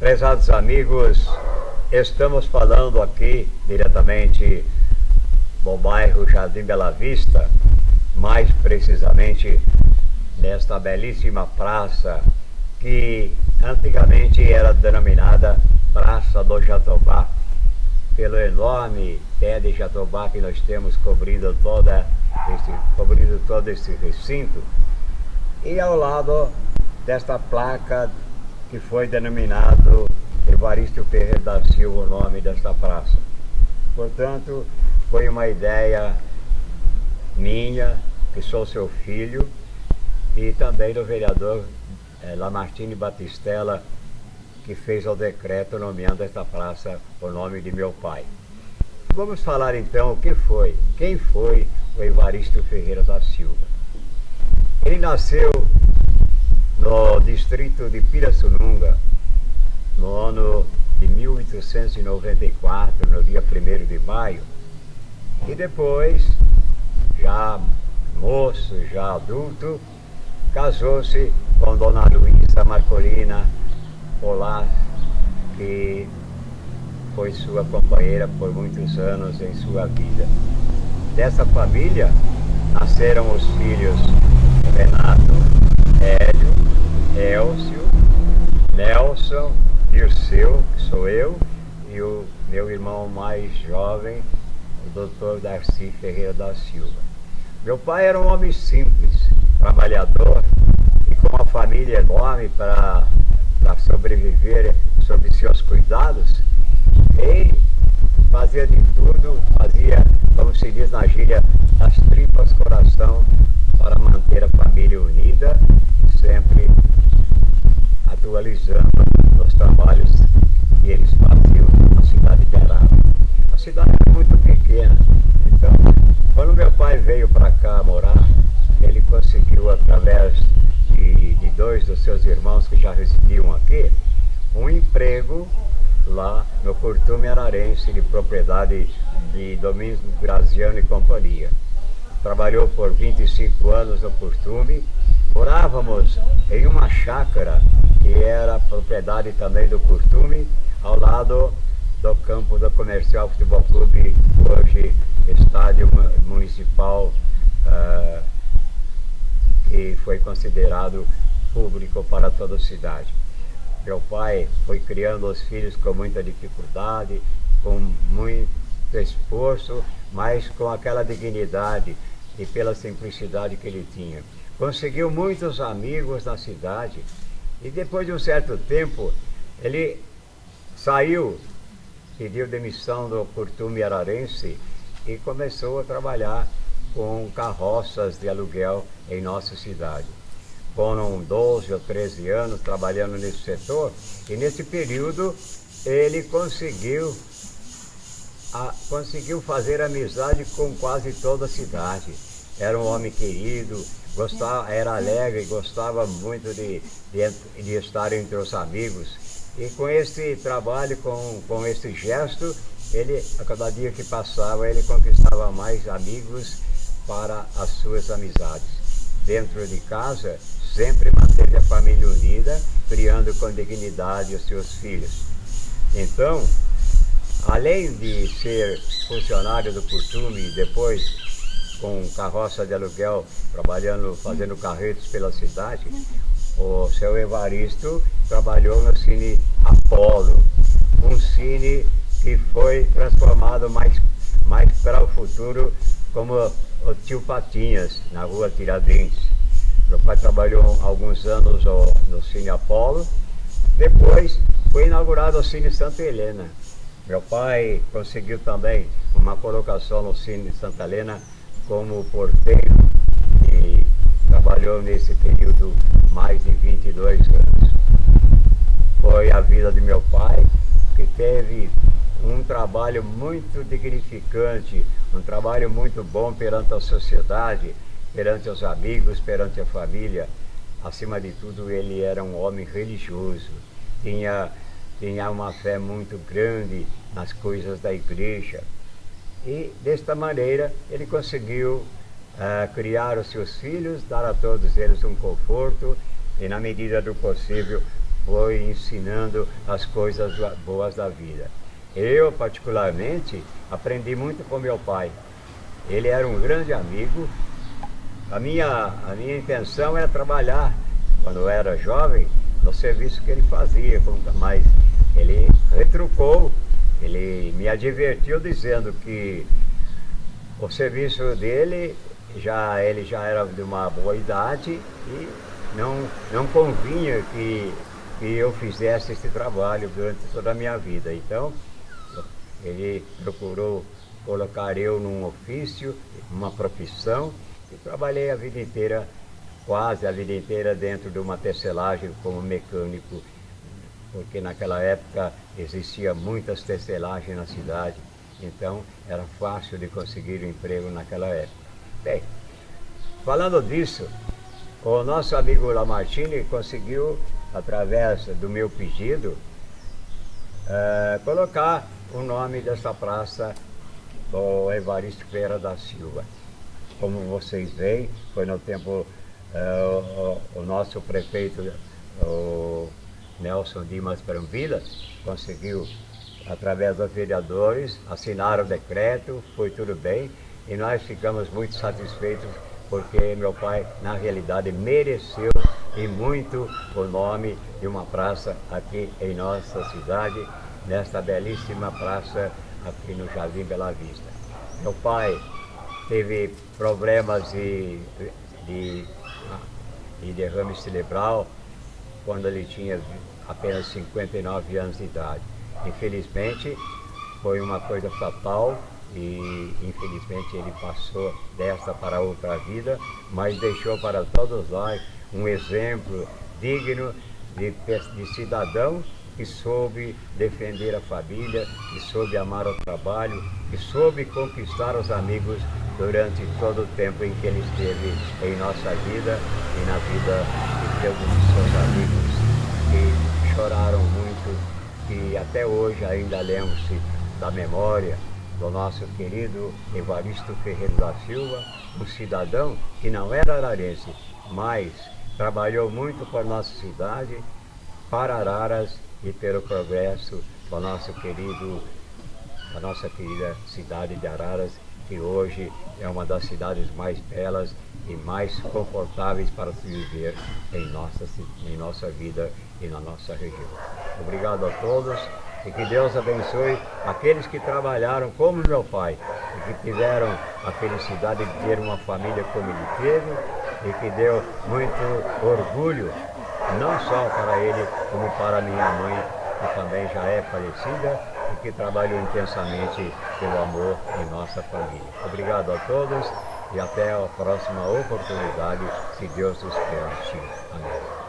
Prezados amigos, estamos falando aqui diretamente do bairro Jardim Bela Vista, mais precisamente nesta belíssima praça que antigamente era denominada Praça do Jatobá, pelo enorme pé de jatobá que nós temos cobrindo todo esse recinto, e ao lado desta placa que foi denominado Evaristo Ferreira da Silva, o nome desta praça. Portanto, foi uma ideia minha, que sou seu filho, e também do vereador Lamartine Batistella, que fez o decreto nomeando esta praça o nome de meu pai. Vamos falar então o que foi, quem foi o Evaristo Ferreira da Silva. Ele nasceu no distrito de Pirassununga, no ano de 1894, no dia 1º de maio, e depois, já moço, já adulto, casou-se com Dona Luísa Marcolina Polar, que foi sua companheira por muitos anos em sua vida. Dessa família nasceram os filhos Renato, Hélio, Elcio, Nelson, Dirceu, que sou eu, e o meu irmão mais jovem, o Dr. Darcy Ferreira da Silva. Meu pai era um homem simples, trabalhador, e com uma família enorme para sobreviver sob seus cuidados. Ele fazia de tudo, fazia, como se diz na gíria, as tripas coração para manter a família unida e sempre atualizando os trabalhos que eles faziam na cidade de Arara. A cidade é muito pequena, então, quando meu pai veio para cá morar, ele conseguiu, através de dois dos seus irmãos que já residiam aqui, um emprego lá no Curtume Ararense, de propriedade de Domingos Graziano e companhia. Trabalhou por 25 anos no Curtume. Morávamos em uma chácara que era propriedade também do Curtume, ao lado do campo do Comercial Futebol Clube, hoje estádio municipal, que foi considerado público para toda a cidade. Meu pai foi criando os filhos com muita dificuldade, com muito esforço, mas com aquela dignidade e pela simplicidade que ele tinha. Conseguiu muitos amigos na cidade e depois de um certo tempo ele saiu, pediu demissão do Curtume Ararense e começou a trabalhar com carroças de aluguel em nossa cidade. Foram 12 ou 13 anos trabalhando nesse setor, e nesse período ele conseguiu fazer amizade com quase toda a cidade. Era um homem querido, era alegre, gostava muito de estar entre os amigos. E com esse trabalho, com esse gesto, ele, a cada dia que passava, ele conquistava mais amigos para as suas amizades. Dentro de casa, sempre manteve a família unida, criando com dignidade os seus filhos. Então, além de ser funcionário do Curtume e depois com carroça de aluguel, trabalhando, fazendo carretos pela cidade, o seu Evaristo trabalhou no Cine Apolo, um cine que foi transformado mais para o futuro como o Tio Patinhas, na rua Tiradentes. Meu pai trabalhou alguns anos no Cine Apolo. Depois foi inaugurado o Cine Santa Helena. Meu pai conseguiu também uma colocação no Cine Santa Helena como porteiro e trabalhou nesse período mais de 22 anos. Foi a vida de meu pai, que teve um trabalho muito dignificante, um trabalho muito bom perante a sociedade, perante os amigos, perante a família. Acima de tudo, ele era um homem religioso, tinha uma fé muito grande nas coisas da igreja. E desta maneira ele conseguiu criar os seus filhos, dar a todos eles um conforto e, na medida do possível, foi ensinando as coisas boas da vida. Eu, particularmente, aprendi muito com meu pai. Ele era um grande amigo. A minha intenção era trabalhar, quando eu era jovem, no serviço que ele fazia, mas ele retrucou, ele me advertiu dizendo que o serviço dele, ele já era de uma boa idade e não convinha que eu fizesse esse trabalho durante toda a minha vida. Então, ele procurou colocar eu num ofício, numa profissão, e trabalhei a vida inteira, quase a vida inteira, dentro de uma tecelagem como mecânico, porque naquela época existia muitas tecelagens na cidade, então era fácil de conseguir um emprego naquela época. Bem, falando disso, o nosso amigo Lamartine conseguiu, através do meu pedido, colocar o nome dessa praça do Evaristo Ferreira da Silva. Como vocês veem, foi no tempo o nosso prefeito, o Nelson Dimas Pramvila, conseguiu, através dos vereadores, assinar o decreto, foi tudo bem, e nós ficamos muito satisfeitos, porque meu pai, na realidade, mereceu e muito o nome de uma praça aqui em nossa cidade, nesta belíssima praça aqui no Jardim Bela Vista. Meu pai teve problemas de derrame cerebral quando ele tinha apenas 59 anos de idade. Infelizmente, foi uma coisa fatal e infelizmente ele passou desta para outra vida, mas deixou para todos nós um exemplo digno de cidadão que soube defender a família, que soube amar o trabalho, que soube conquistar os amigos durante todo o tempo em que ele esteve em nossa vida e na vida de todos os seus amigos que choraram muito, que até hoje ainda lembram-se da memória do nosso querido Evaristo Ferreira da Silva, um cidadão que não era ararense, mas trabalhou muito por nossa cidade, para Araras e pelo progresso da nossa querida cidade de Araras, que hoje é uma das cidades mais belas e mais confortáveis para se viver em nossa vida e na nossa região. Obrigado a todos e que Deus abençoe aqueles que trabalharam como meu pai e que tiveram a felicidade de ter uma família como ele teve e que deu muito orgulho, não só para ele, como para minha mãe, que também já é falecida e que trabalhou intensamente pelo amor em nossa família. Obrigado a todos e até a próxima oportunidade, se Deus nos permitir. Amém.